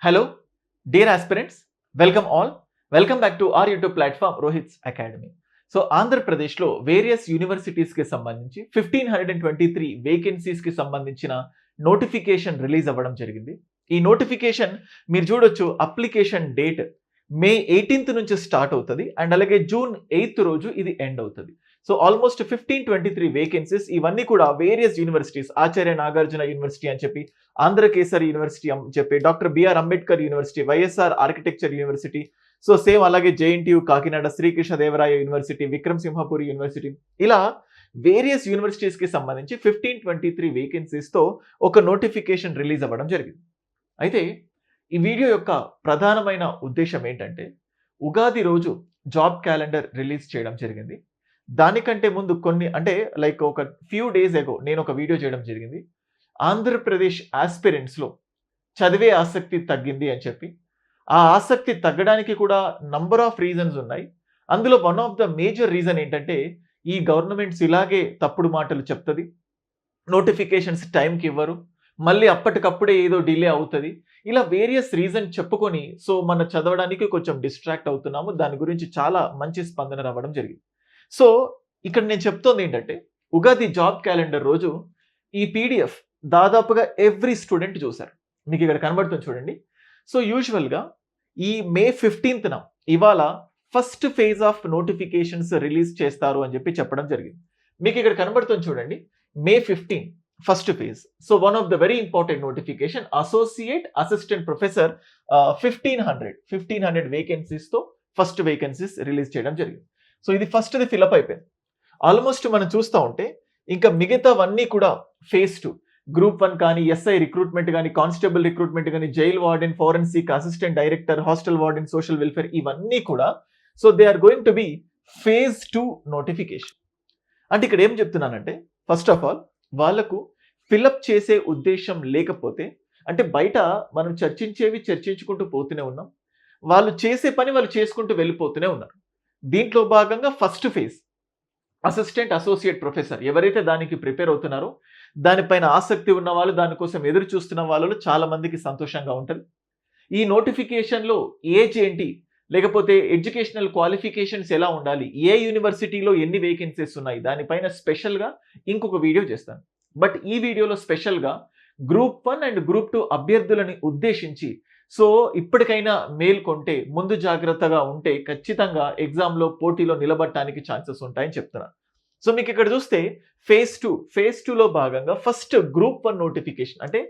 Hello, dear aspirants, welcome all. Welcome back to our YouTube platform Rohit's Academy. So ఆంధ్రప్రదేశ్లో various యూనివర్సిటీస్కి సంబంధించి 1523 వేకెన్సీస్కి సంబంధించిన notification release అవ్వడం జరిగింది. ఈ నోటిఫికేషన్ మీరు చూడొచ్చు, అప్లికేషన్ డేట్ మే 18th నుంచి స్టార్ట్ అవుతుంది అండ్ అలాగే జూన్ 8th రోజు ఇది ఎండ్ అవుతుంది. సో ఆల్మోస్ట్ 1523 వేకెన్సీస్, ఇవన్నీ కూడా various universities, Acharya Nagarjuna university అని చెప్పి, ఆంధ్రకేసరి యూనివర్సిటీ అని చెప్పి, doctor BR Ambedkar university, YSR architecture university, so same అలాగే JNTU Kakinada, Srikrishnadevaraya university, Vikramasimhapuri university, ఇలా వేరియస్ యూనివర్సిటీస్కి సంబంధించి 1523 వేకెన్సీస్తో ఒక నోటిఫికేషన్ రిలీజ్ అవ్వడం జరిగింది. అయితే ఈ వీడియో యొక్క ప్రధానమైన ఉద్దేశం ఏంటంటే, ఉగాది రోజు జాబ్ క్యాలెండర్ రిలీజ్ చేయడం జరిగింది. దానికంటే ముందు లైక్ ఒక ఫ్యూ డేస్ ఎగో నేను ఒక వీడియో చేయడం జరిగింది. ఆంధ్రప్రదేశ్ ఆస్పిరెంట్స్లో చదివే ఆసక్తి తగ్గింది అని చెప్పి, ఆ ఆసక్తి తగ్గడానికి కూడా నంబర్ ఆఫ్ రీజన్స్ ఉన్నాయి. అందులో one of the major reason ఏంటంటే, ఈ గవర్నమెంట్స్ ఇలాగే తప్పుడు మాటలు చెప్తుంది, నోటిఫికేషన్స్ టైంకి ఇవ్వరు, మళ్ళీ అప్పటికప్పుడే ఏదో డిలే అవుతుంది, ఇలా వేరియస్ రీజన్ చెప్పుకొని సో మన చదవడానికి కొంచెం డిస్ట్రాక్ట్ అవుతున్నాము. దాని గురించి చాలా మంచి స్పందన రావడం జరిగింది. సో ఇక్కడ నేను చెప్తోంది ఏంటంటే, ఉగాది జాబ్ క్యాలెండర్ రోజు ఈ పీడిఎఫ్ దాదాపుగా ఎవ్రీ స్టూడెంట్ చూశారు. మీకు ఇక్కడ కనబడుతుంది చూడండి. సో యూజువల్గా ఈ మే 15th ఇవాళ first phase of notifications release చేస్తారు అని చెప్పి చెప్పడం జరిగింది. మీకు ఇక్కడ కనబడుతుంది చూడండి, May 15 first phase. So one of the very important notification, associate assistant professor 1500 వేకెన్సీస్తో ఫస్ట్ వేకెన్సీస్ రిలీజ్ చేయడం జరిగింది. సో ఇది ఫస్ట్ది ఫిలప్ అయిపోయింది. ఆల్మోస్ట్ మనం చూస్తూ ఉంటే ఇంకా మిగతావన్నీ కూడా ఫేజ్ 2, గ్రూప్ 1 కానీ, ఎస్ఐ రిక్రూట్మెంట్ కానీ, కానిస్టేబుల్ రిక్రూట్మెంట్ కానీ, jail warden, forensic, assistant director, hostel warden, social welfare, ఇవన్నీ కూడా so they are going to be phase 2 notification. అంటే ఇక్కడ ఏం చెప్తున్నానంటే, ఫస్ట్ ఆఫ్ ఆల్ వాళ్ళకు ఫిలప్ చేసే ఉద్దేశం లేకపోతే, అంటే బయట మనం చర్చించుకుంటూ పోతూనే ఉన్నాం, వాళ్ళు చేసే పని వాళ్ళు చేసుకుంటూ వెళ్ళిపోతూనే ఉన్నారు. దీంట్లో భాగంగా first phase assistant associate professor ఎవరైతే దానికి ప్రిపేర్ అవుతున్నారో, దానిపైన ఆసక్తి ఉన్న వాళ్ళు, దానికోసం ఎదురు చూస్తున్న వాళ్ళు చాలా మందికి సంతోషంగా ఉంటుంది. ఈ నోటిఫికేషన్లో ఏజ్ ఏంటి, లేకపోతే ఎడ్యుకేషనల్ క్వాలిఫికేషన్స్ ఎలా ఉండాలి, ఏ యూనివర్సిటీలో ఎన్ని వేకెన్సీస్ ఉన్నాయి, దానిపైన స్పెషల్గా ఇంకొక వీడియో చేస్తాను. బట్ ఈ వీడియోలో స్పెషల్గా గ్రూప్ 1 అండ్ గ్రూప్ 2 అభ్యర్థులని ఉద్దేశించి, సో ఇప్పటికైనా మేల్కొంటే, ముందు జాగ్రత్తగా ఉంటే ఖచ్చితంగా ఎగ్జామ్లో పోటీలో నిలబడటానికి ఛాన్సెస్ ఉంటాయని చెప్తున్నాను. సో మీకు ఇక్కడ చూస్తే ఫేజ్ 2లో భాగంగా ఫస్ట్ గ్రూప్ 1 నోటిఫికేషన్, అంటే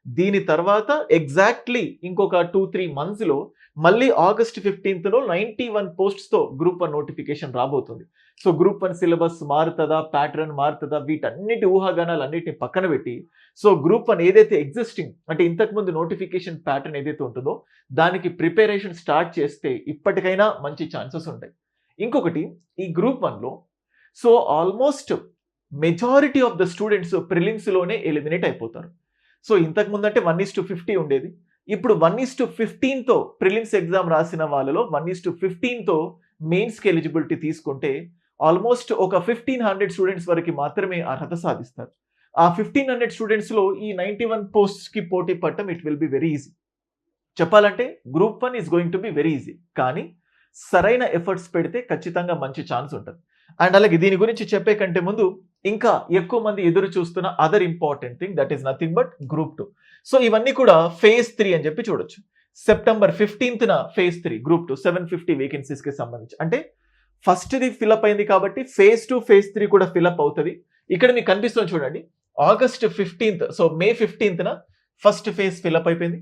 దీని తర్వాత ఎగ్జాక్ట్లీ ఇంకొక 2-3 monthsలో మళ్ళీ ఆగస్ట్ 15th 91 పోస్ట్స్తో గ్రూప్ 1 నోటిఫికేషన్ రాబోతుంది. సో గ్రూప్ 1 సిలబస్ మారుతుందా, ప్యాటర్న్ మారుతుందా, వీటన్నిటి ఊహాగానాలన్నిటిని పక్కన పెట్టి, సో గ్రూప్ 1 ఏదైతే ఎగ్జిస్టింగ్, అంటే ఇంతకుముందు నోటిఫికేషన్ ప్యాటర్న్ ఏదైతే ఉంటుందో దానికి ప్రిపరేషన్ స్టార్ట్ చేస్తే ఇప్పటికైనా మంచి ఛాన్సెస్ ఉంటాయి. ఇంకొకటి, ఈ గ్రూప్ 1లో so almost majority of the students ప్రిలిమ్స్లోనే ఎలిమినేట్ అయిపోతారు. సో ఇంతకుముందు అంటే 1:50 ఉండేది, ఇప్పుడు 1:15తో ప్రిలిమ్స్ ఎగ్జామ్ రాసిన వాళ్ళలో 1:15తో మెయిన్స్కి ఎలిజిబిలిటీ తీసుకుంటే ఆల్మోస్ట్ ఒక 1500 స్టూడెంట్స్ వరకు మాత్రమే అర్హత సాధిస్తారు. ఆ 1500 స్టూడెంట్స్లో ఈ 91 పోస్ట్స్కి పోటీ పడటం it will be very easy. చెప్పాలంటే group 1 is going to be very easy, కానీ సరైన ఎఫర్ట్స్ పెడితే ఖచ్చితంగా మంచి ఛాన్స్ ఉంటుంది. అండ్ అలాగే దీని గురించి చెప్పే కంటే ముందు ఇంకా ఎక్కువ మంది ఎదురు చూస్తున్న other important thing, that is nothing but group 2. So ఇవన్నీ కూడా ఫేజ్ 3 అని చెప్పి చూడొచ్చు. సెప్టెంబర్ 15th ఫేజ్ 3 గ్రూప్ 2 750 వేకెన్సీస్కి సంబంధించి, అంటే ఫస్ట్ది ఫిలప్ అయింది కాబట్టి ఫేజ్ 2 ఫేజ్ 3 కూడా ఫిలప్ అవుతుంది. ఇక్కడ మీకు కనిపిస్తుంది చూడండి, ఆగస్ట్ 15th, సో మే 15th ఫస్ట్ ఫేజ్ ఫిలప్ అయిపోయింది.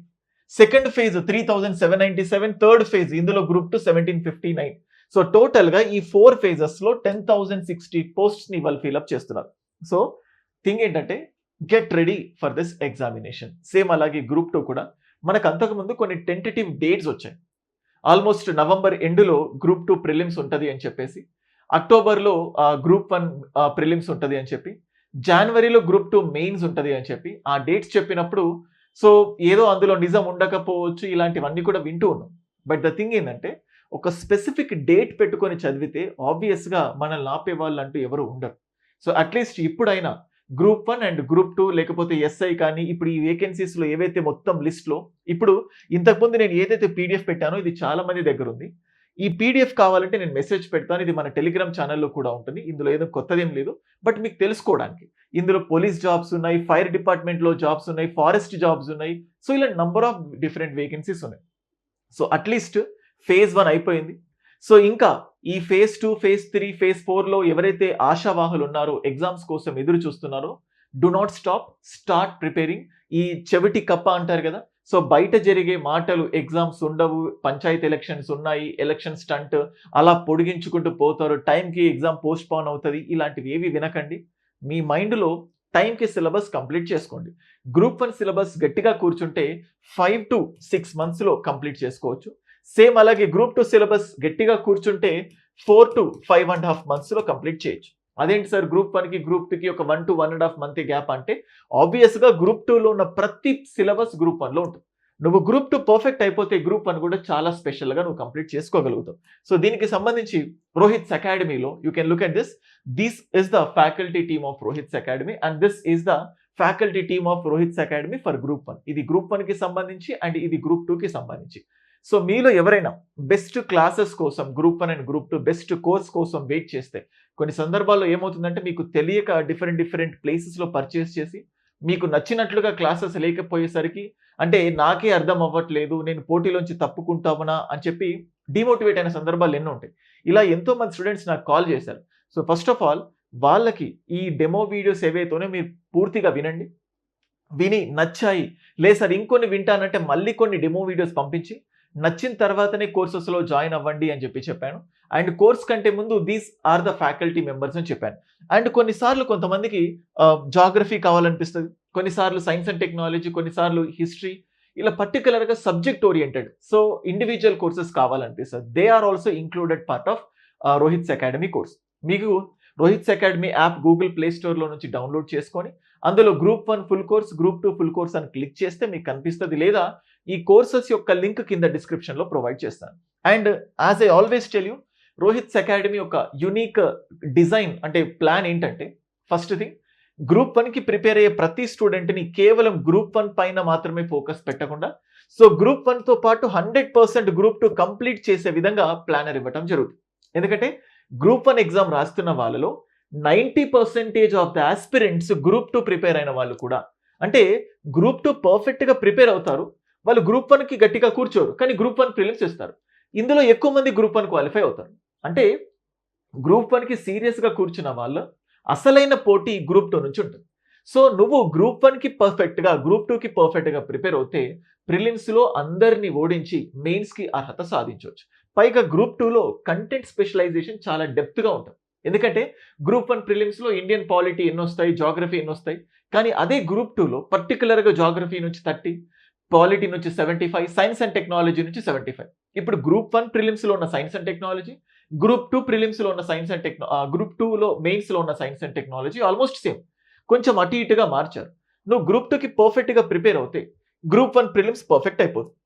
సెకండ్ ఫేజ్ 3797, థర్డ్ ఫేజ్ ఇందులో గ్రూప్ 2 1759. సో టోటల్గా ఈ 4 phases-లో 10,060 పోస్ట్స్ని వాళ్ళు ఫిలప్ చేస్తున్నారు. సో థింగ్ ఏంటంటే, get ready for this examination. Same అలాగే గ్రూప్ 2 కూడా మనకు అంతకుముందు కొన్ని టెంటేటివ్ డేట్స్ వచ్చాయి. ఆల్మోస్ట్ నవంబర్ ఎండ్లో గ్రూప్ 2 ప్రిలిమ్స్ ఉంటుంది అని చెప్పేసి, అక్టోబర్లో గ్రూప్ 1 ప్రిలిమ్స్ ఉంటుంది అని చెప్పి, జనవరిలో గ్రూప్ 2 మెయిన్స్ ఉంటుంది అని చెప్పి ఆ డేట్స్ చెప్పినప్పుడు సో ఏదో అందులో నిజం ఉండకపోవచ్చు, ఇలాంటివన్నీ కూడా వింటూ ఉన్నాం. బట్ ద థింగ్ ఏంటంటే, ఒక స్పెసిఫిక్ డేట్ పెట్టుకొని చదివితే ఆబ్వియస్గా మనల్ని ఆపే వాళ్ళు అంటూ ఎవరు ఉండరు. సో అట్లీస్ట్ ఇప్పుడైనా గ్రూప్ 1 అండ్ గ్రూప్ 2 లేకపోతే ఎస్ఐ కానీ ఇప్పుడు ఈ వేకెన్సీస్‌లో ఏవైతే మొత్తం లిస్ట్‌లో ఇప్పుడు ఇంతకుముందు నేను ఏదైతే పీడీఎఫ్ పెట్టానో ఇది చాలా మంది దగ్గర ఉంది. ఈ పీడీఎఫ్ కావాలంటే నేను మెసేజ్ పెడతాను. ఇది మన టెలిగ్రామ్ ఛానెల్‌లో కూడా ఉంటుంది. ఇందులో ఏదో కొత్తదేం లేదు. బట్ మీకు తెలుసుకోవడానికి. ఇందులో పోలీస్ జాబ్స్ ఉన్నాయి, ఫైర్ డిపార్ట్మెంట్‌లో జాబ్స్ ఉన్నాయి, ఫారెస్ట్ జాబ్స్ ఉన్నాయి. సో ఇలా నంబర్ ఆఫ్ డిఫరెంట్ వేకెన్సీస్ ఉన్నాయి. సో అట్‌లీస్ట్ ఫేజ్ 1 అయిపోయింది. సో ఇంకా ఈ ఫేజ్ 2, ఫేజ్ 3, ఫేజ్ 4లో ఎవరైతే ఆశావాహులు ఉన్నారో, ఎగ్జామ్స్ కోసం ఎదురు చూస్తున్నారో, do not stop, start preparing. ఈ చెవిటి కప్ప అంటారు కదా! సో బయట జరిగే మాటలు ఎగ్జామ్స్ ఉండవు, పంచాయతీ ఎలక్షన్స్ ఉన్నాయి, ఎలక్షన్ స్టంట్ అలా పొడిగించుకుంటూ పోతారు, టైంకి ఎగ్జామ్ పోస్ట్‌పోన్ అవుతది. ఇలాంటివి ఏవి వినకండి. మీ మైండ్‌లో టైంకి సిలబస్ కంప్లీట్ చేసుకోండి. గ్రూప్ 1 సిలబస్ గట్టిగా కూర్చుంటే 5-6 మంత్స్‌లో కంప్లీట్ చేసుకోవచ్చు. సేమ్ అలాగే గ్రూప్ 2 సిలబస్ గట్టిగా కూర్చుంటే 4-5.5 మంత్స్‌లో కంప్లీట్ చేయొచ్చు. అదేంటి సార్ గ్రూప్ 1కి, గ్రూప్ 2కి ఒక 1-1.5 మంత్ గ్యాప్ అంటే ఆబ్వియస్‌గా గ్రూప్ 2లో ఉన్న ప్రతి సిలబస్ గ్రూప్ 1లో ఉంటుంది. నువ్వు గ్రూప్ 2 పర్ఫెక్ట్ అయిపోతే గ్రూప్ 1 కూడా చాలా స్పెషల్‌గా నువ్వు కంప్లీట్ చేసుకోగలుగుతావు. సో దీనికి సంబంధించి రోహిత్స్ అకాడమీలో you can look at this. This is the faculty team of Rohit's academy and this is the faculty team of Rohit's academy for group 1. ఇది గ్రూప్ 1కి సంబంధించి అండ్ ఇది గ్రూప్ 2కి సంబంధించి. సో మీలో ఎవరైనా బెస్ట్ క్లాసెస్ కోసం group 1 and group 2 best course కోసం వెయిట్ చేస్తే కొన్ని సందర్భాల్లో ఏమవుతుందంటే మీకు తెలియక డిఫరెంట్ ప్లేసెస్‌లో పర్చేస్ చేసి మీకు నచ్చినట్లుగా క్లాసెస్ లేకపోయేసరికి అంటే నాకే అర్థం అవ్వట్లేదు, నేను పోటీలోంచి తప్పుకుంటామనా అని చెప్పి డీమోటివేట్ అయిన సందర్భాలు ఎన్నో ఉంటాయి. ఇలా ఎంతో మంది స్టూడెంట్స్ నాకు కాల్ చేశారు. సో ఫస్ట్ ఆఫ్ ఆల్ వాళ్ళకి ఈ డెమో వీడియోస్ ఏవైతేనో మీరు పూర్తిగా వినండి. విని నచ్చాయి, లేదు సార్ ఇంకొన్ని వింటానంటే మళ్ళీ కొన్ని డెమో వీడియోస్ పంపించి నచ్చిన తర్వాతనే కోర్సెస్‌లో జాయిన్ అవ్వండి అని చెప్పాను. అండ్ కోర్స్ కంటే ముందు these are the faculty members అని చెప్పాను. అండ్ కొన్నిసార్లు కొంతమందికి జాగ్రఫీ కావాలనిపిస్తది. కొన్నిసార్లు సైన్స్ అండ్ టెక్నాలజీ, కొన్నిసార్లు హిస్టరీ ఇలా పర్టిక్యులర్‌గా subject oriented. So individual courses కావాలనిపిస్తది. They are also included part of Rohit's academy course. మీకు Rohit's academy app Google play స్టోర్‌లో నుంచి డౌన్‌లోడ్ చేసుకొని అందులో group 1 full course, group 2 full course అని క్లిక్ చేస్తే మీకు కనిపిస్తది. లేదా ఈ కోర్సెస్ యొక్క లింక్ కింద డిస్క్రిప్షన్‌లో ప్రొవైడ్ చేస్తాను. And as I always tell you Rohit's academy యొక్క యూనిక్ డిజైన్ అంటే ప్లాన్ ఏంటంటే ఫస్ట్ థింగ్ గ్రూప్ 1కి ప్రిపేర్ అయ్యే ప్రతి స్టూడెంట్‌ని కేవలం గ్రూప్ 1 పైన మాత్రమే ఫోకస్ పెట్టకుండా సో గ్రూప్ 1తో పాటు 100% గ్రూప్ 2 కంప్లీట్ చేసే విధంగా ప్లానర్ ఇవ్వటం జరుగుతుంది. ఎందుకంటే గ్రూప్ 1 ఎగ్జామ్ రాస్తున్న వాళ్ళలో 90% of the aspirants group 2 prepare అయిన వాళ్ళు కూడా. అంటే గ్రూప్ 2 పర్ఫెక్ట్‌గా ప్రిపేర్ అవుతారు. వాళ్ళు గ్రూప్ 1కి గట్టిగా కూర్చోరు. కానీ గ్రూప్ 1 ప్రిలిమ్స్ ఇస్తారు. ఇందులో ఎక్కువ మంది గ్రూప్ 1 క్వాలిఫై అవుతారు. అంటే గ్రూప్ 1కి సీరియస్‌గా కూర్చున్న వాళ్ళు అసలైన పోటీ గ్రూప్ 2 నుంచి ఉంటుంది. సో నువ్వు గ్రూప్ 1కి పర్ఫెక్ట్‌గా, గ్రూప్ 2కి పర్ఫెక్ట్‌గా ప్రిపేర్ అవుతే ప్రిలిమ్స్‌లో అందరిని ఓడించి మెయిన్స్‌కి అర్హత సాధించవచ్చు. పైగా గ్రూప్ 2లో కంటెంట్ స్పెషలైజేషన్ చాలా డెప్త్‌గా ఉంటుంది. ఎందుకంటే గ్రూప్ 1 ప్రిలిమ్స్‌లో ఇండియన్ పాలిటీ ఎన్నొస్తాయి, జియోగ్రఫీ ఎన్నొస్తాయి. కానీ అదే గ్రూప్ 2లో పర్టిక్యులర్‌గా జియోగ్రఫీ నుంచి 30, పాలిటీ నుంచి 75, సైన్స్ అండ్ టెక్నాలజీ నుంచి 75. ఇప్పుడు గ్రూప్ 1 ప్రిలిమ్స్‌లో ఉన్న సైన్స్ అండ్ టెక్నాలజీ, గ్రూప్ 2 ప్రిలిమ్స్‌లో ఉన్న సైన్స్ అండ్ గ్రూప్ 2లో మెయిన్స్‌లో ఉన్న science and technology almost same. కొంచెం అటు ఇటుగా మార్చారు. నువ్వు గ్రూప్ 2కి పర్ఫెక్ట్‌గా ప్రిపేర్ అవుతే గ్రూప్ 1 ప్రిలిమ్స్ పర్ఫెక్ట్ అయిపోతుంది.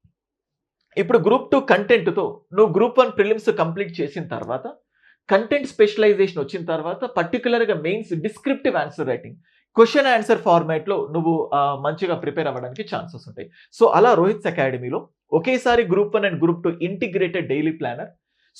ఇప్పుడు గ్రూప్ 2 కంటెంట్‌తో నువ్వు గ్రూప్ 1 ప్రిలిమ్స్ కంప్లీట్ చేసిన తర్వాత కంటెంట్ స్పెషలైజేషన్ వచ్చిన తర్వాత పర్టిక్యులర్‌గా mains descriptive answer writing, question answer ఫార్మాట్‌లో నువ్వు మంచిగా ప్రిపేర్ అవ్వడానికి ఛాన్సెస్ ఉంటాయి. సో అలా రోహిత్స్ అకాడమీలో ఒకేసారి group 1 and group 2 integrated daily planner.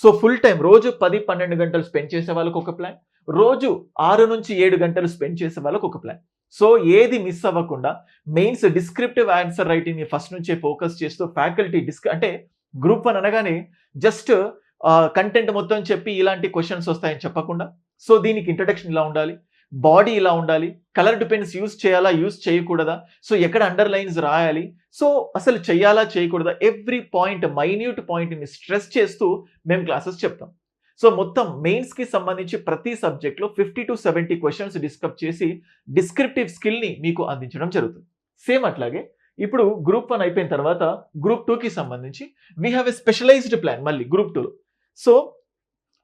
So full time రోజు 10-12 గంటలు స్పెండ్ చేసే వాళ్ళకి ఒక ప్లాన్, రోజు 6-7 గంటలు స్పెండ్ చేసే వాళ్ళకి ఒక ప్లాన్. సో ఏది మిస్ అవ్వకుండా మెయిన్స్ డిస్క్రిప్టివ్ ఆన్సర్ రైటింగ్‌ని ఫస్ట్ నుంచే ఫోకస్ చేస్తూ ఫ్యాకల్టీ అంటే గ్రూప్ 1 అనగానే జస్ట్ కంటెంట్ మొత్తం చెప్పి ఇలాంటి క్వెషన్స్ వస్తాయని చెప్పకుండా సో దీనికి ఇంట్రడక్షన్ ఇలా ఉండాలి, బాడీ ఇలా ఉండాలి, కలర్ డిపెండ్స్ యూజ్ చేయాలా, యూజ్ చేయకూడదా, సో ఎక్కడ అండర్లైన్స్ రాయాలి, సో అసలు చేయాలా చేయకూడదా, ఎవ్రీ పాయింట్ మైన్యూట్ పాయింట్ని స్ట్రెస్ చేస్తూ మేము క్లాసెస్ చెప్తాం. సో మొత్తం మెయిన్స్‌కి సంబంధించి ప్రతి సబ్జెక్ట్లో 50-70 క్వెషన్స్ డిస్కస్ చేసి డిస్క్రిప్టివ్ స్కిల్‌ని మీకు అందించడం జరుగుతుంది. సేమ్ అట్లాగే ఇప్పుడు గ్రూప్ 1 అయిపోయిన తర్వాత గ్రూప్ 2కి సంబంధించి we have a specialized plan మళ్ళీ గ్రూప్ 2లో. సో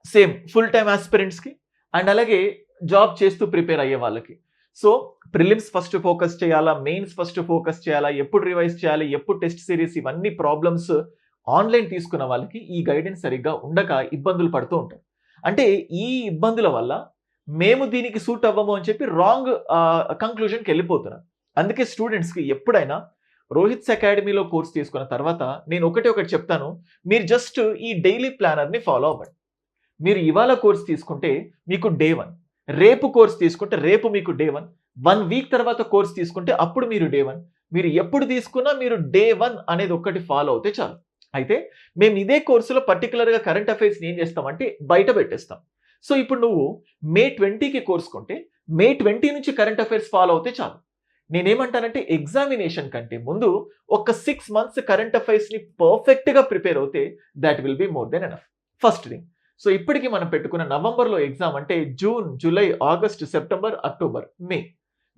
సేమ్ ఫుల్ టైమ్ ఆస్పిరెంట్స్‌కి అండ్ అలాగే జాబ్ చేస్తూ ప్రిపేర్ అయ్యే వాళ్ళకి. సో ప్రిలిమ్స్ ఫస్ట్ ఫోకస్ చేయాలా, మెయిన్స్ ఫస్ట్ ఫోకస్ చేయాలా, ఎప్పుడు రివైజ్ చేయాలి, ఎప్పుడు టెస్ట్ సిరీస్, ఇవన్నీ ప్రాబ్లమ్స్ ఆన్లైన్ తీసుకున్న వాళ్ళకి ఈ గైడెన్స్ సరిగ్గా ఉండక ఇబ్బందులు పడుతూ ఉంటారు. అంటే ఈ ఇబ్బందుల వల్ల మేము దీనికి సూట్ అవ్వము అని చెప్పి రాంగ్ కంక్లూజన్కి వెళ్ళిపోతున్నారు. అందుకే స్టూడెంట్స్కి ఎప్పుడైనా రోహిత్స్ అకాడమీలో కోర్స్ తీసుకున్న తర్వాత నేను ఒకటి చెప్తాను, మీరు జస్ట్ ఈ డైలీ ప్లానర్ని ఫాలో అవ్వండి. మీరు ఇవాళ కోర్స్ తీసుకుంటే మీకు డే 1, రేపు కోర్స్ తీసుకుంటే రేపు మీకు డే 1, 1 వీక్ తర్వాత కోర్స్ తీసుకుంటే అప్పుడు మీరు డే 1. మీరు ఎప్పుడు తీసుకున్నా మీరు డే 1 అనేది ఒక్కటి ఫాలో అవుతే చాలు. అయితే మేము ఇదే కోర్సులో పర్టికులర్గా కరెంట్ అఫైర్స్ని ఏం చేస్తామంటే బయట పెట్టేస్తాం. సో ఇప్పుడు నువ్వు మే 20కి కోర్స్ కొంటే మే 20 నుంచి కరెంట్ అఫైర్స్ ఫాలో అవుతే చాలు. నేనేమంటానంటే ఎగ్జామినేషన్ కంటే ముందు ఒక 6 మంత్స్ కరెంట్ అఫైర్స్ని పర్ఫెక్ట్గా ప్రిపేర్ అవుతే that will be more than enough. First thing. So ఇప్పటికి మనం పెట్టుకున్న నవంబర్లో ఎగ్జామ్ అంటే June, July, August, September, October, May.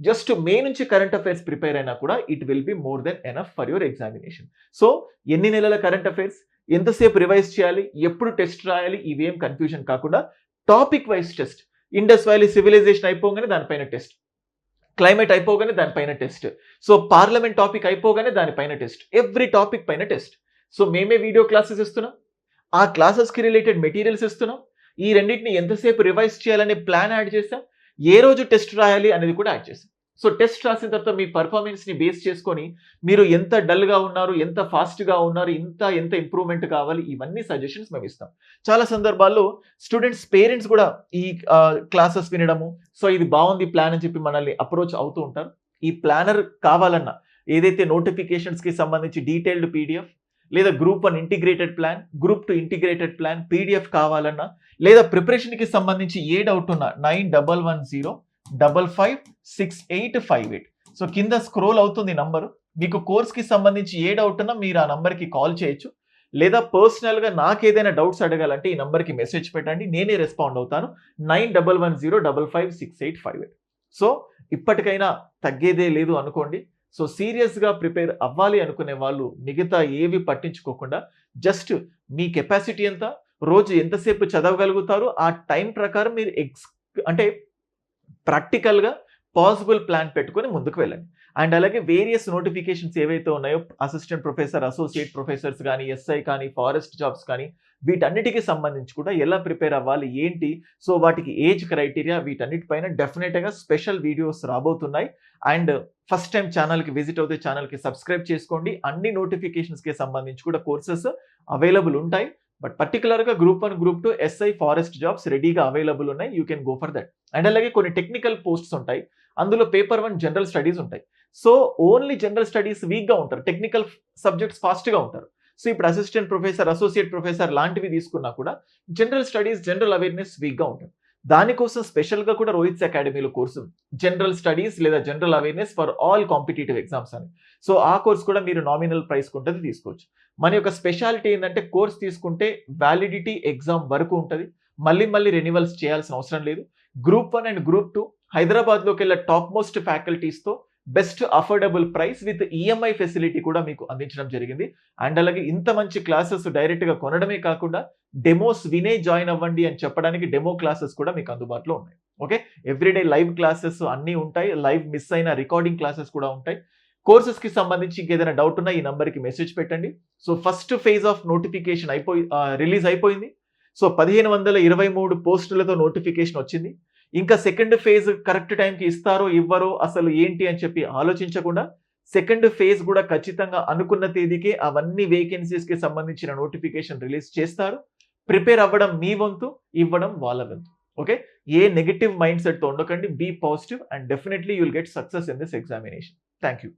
Just May నుంచి కరెంట్ అఫైర్స్ ప్రిపేర్ అయినా కూడా it will be more than enough for your examination. So ఎన్ని నెలల కరెంట్ అఫైర్స్, ఎంతసేపు రివైజ్ చేయాలి, ఎప్పుడు టెస్ట్ రాయాలి, ఇవేం కన్ఫ్యూజన్ కాకుండా topic wise test. Indus valley civilisation అయిపోగానే దానిపైన టెస్ట్, క్లైమేట్ అయిపోగానే దానిపైన టెస్ట్, సో పార్లమెంట్ టాపిక్ అయిపోగానే దానిపైన టెస్ట్, ఎవ్రీ టాపిక్ పైన టెస్ట్. సో మేమే వీడియో క్లాసెస్ ఇస్తున్నాం, ఆ క్లాసెస్కి రిలేటెడ్ మెటీరియల్స్ ఇస్తున్నాం, ఈ రెండింటిని ఎంతసేపు రివైజ్ చేయాలనే ప్లాన్ యాడ్ చేసాం, ఏ రోజు టెస్ట్ రాయాలి అనేది కూడా యాడ్ చేసాం. సో టెస్ట్ రాసిన తర్వాత మీ పర్ఫార్మెన్స్ని బేస్ చేసుకొని మీరు ఎంత డల్గా ఉన్నారు, ఎంత ఫాస్ట్గా ఉన్నారు, ఎంత ఇంప్రూవ్మెంట్ కావాలి, ఇవన్నీ సజెషన్స్ మేము ఇస్తాం. చాలా సందర్భాల్లో స్టూడెంట్స్ పేరెంట్స్ కూడా ఈ క్లాసెస్ వినడము, సో ఇది బాగుంది ప్లాన్ అని చెప్పి మనల్ని అప్రోచ్ అవుతూ ఉంటారు. ఈ ప్లానర్ కావాలన్నా ఏదైతే నోటిఫికేషన్స్కి సంబంధించి డీటెయిల్డ్ పీడిఎఫ్, లేదా group 1 integrated plan, group 2 integrated plan PDF కావాలన్నా, లేదా ప్రిపరేషన్కి సంబంధించి ఏ డౌట్ ఉన్నా 9110556858. సో కింద స్క్రోల్ అవుతుంది నంబరు. మీకు కోర్స్కి సంబంధించి ఏ డౌట్ ఉన్నా మీరు ఆ నంబర్కి కాల్ చేయొచ్చు, లేదా పర్సనల్గా నాకు ఏదైనా డౌట్స్ అడగాలంటే ఈ నంబర్కి మెసేజ్ పెట్టండి, నేనే రెస్పాండ్ అవుతాను. 9110556858. సో ఇప్పటికైనా తగ్గేదే లేదు అనుకోండి. సో సీరియస్గా ప్రిపేర్ అవ్వాలి అనుకునే వాళ్ళు మిగతా ఏవి పట్టించుకోకుండా జస్ట్ మీ కెపాసిటీ ఎంత, రోజు ఎంతసేపు చదవగలుగుతారు, ఆ టైం ప్రకారం మీరు అంటే ప్రాక్టికల్గా పాసిబుల్ ప్లాన్ పెట్టుకొని ముందుకు వెళ్ళండి. అండ్ అలాగే వేరియస్ నోటిఫికేషన్స్ ఏవైతే ఉన్నాయో అసిస్టెంట్ ప్రొఫెసర్, అసోసియేట్ ప్రొఫెసర్స్ కానీ, ఎస్ఐ కానీ, ఫారెస్ట్ జాబ్స్ కానీ, వీటన్నిటికీ సంబంధించి కూడా ఎలా ప్రిపేర్ అవ్వాలి ఏంటి, సో వాటికి ఏజ్ క్రైటీరియా, వీటన్నిటిపైన డెఫినెట్గా స్పెషల్ వీడియోస్ రాబోతున్నాయి. అండ్ ఫస్ట్ టైం ఛానల్కి విజిట్ అవుతే ఛానల్కి సబ్స్క్రైబ్ చేసుకోండి. అన్ని నోటిఫికేషన్స్కి సంబంధించి కూడా కోర్సెస్ అవైలబుల్ ఉంటాయి. బట్ పర్టికులర్గా group 1, group 2, SI, forest jobs రెడీగా అవైలబుల్ ఉన్నాయి. You can go for that. And అలాగే కొన్ని టెక్నికల్ పోస్ట్స్ ఉంటాయి, అందులో పేపర్ 1 జనరల్ స్టడీస్ ఉంటాయి. సో ఓన్లీ జనరల్ స్టడీస్ వీక్గా ఉంటారు, టెక్నికల్ సబ్జెక్ట్స్ ఫాస్ట్గా ఉంటారు. సో ఇప్పుడు అసిస్టెంట్ ప్రొఫెసర్, అసోసియేట్ ప్రొఫెసర్ లాంటివి తీసుకున్నా కూడా జనరల్ స్టడీస్, జనరల్ అవేర్నెస్ వీక్గా ఉంటుంది. దానికోసం స్పెషల్గా కూడా రోహిత్స్ అకాడమీలో కోర్సు జనరల్ స్టడీస్ లేదా general awareness for all competitive exams అని. సో ఆ కోర్స్ కూడా మీరు నామినల్ ప్రైస్ ఉంటుంది, తీసుకోవచ్చు. మన యొక్క స్పెషాలిటీ ఏంటంటే కోర్స్ తీసుకుంటే వ్యాలిడిటీ ఎగ్జామ్ వరకు ఉంటుంది, మళ్ళీ రెన్యువల్స్ చేయాల్సిన అవసరం లేదు. గ్రూప్ 1 అండ్ గ్రూప్ 2 హైదరాబాద్లోకి వెళ్ళే టాప్ మోస్ట్ ఫ్యాకల్టీస్తో best affordable price with EMI facility కూడా మీకు అందించడం జరిగింది. అండ్ అలాగే ఇంత మంచి క్లాసెస్ డైరెక్ట్గా కొనడమే కాకుండా డెమోస్ వినే జాయిన్ అవ్వండి అని చెప్పడానికి డెమో క్లాసెస్ కూడా మీకు అందుబాటులో ఉన్నాయి. ఓకే, ఎవ్రీడే లైవ్ క్లాసెస్ అన్నీ ఉంటాయి, లైవ్ మిస్ అయిన రికార్డింగ్ క్లాసెస్ కూడా ఉంటాయి. కోర్సెస్కి సంబంధించి ఇంకేదైనా డౌట్ ఉన్నా ఈ నంబర్కి మెసేజ్ పెట్టండి. So first phase of notification release అయిపోయింది. సో 1523 పోస్టులతో నోటిఫికేషన్ వచ్చింది. ఇంకా సెకండ్ ఫేజ్ కరెక్ట్ టైంకి ఇస్తారో ఇవ్వరో అసలు ఏంటి అని చెప్పి ఆలోచించకుండా సెకండ్ ఫేజ్ కూడా ఖచ్చితంగా అనుకున్న తేదీకే అవన్నీ వేకెన్సీస్కి సంబంధించిన నోటిఫికేషన్ రిలీజ్ చేస్తారు. ప్రిపేర్ అవ్వడం మీ వంతు, ఇవ్వడం వాళ్ళ వంతు. ఓకే, ఏ నెగటివ్ మైండ్ సెట్తో ఉండకండి, be positive and definitely you will get success in this examination. Thank you.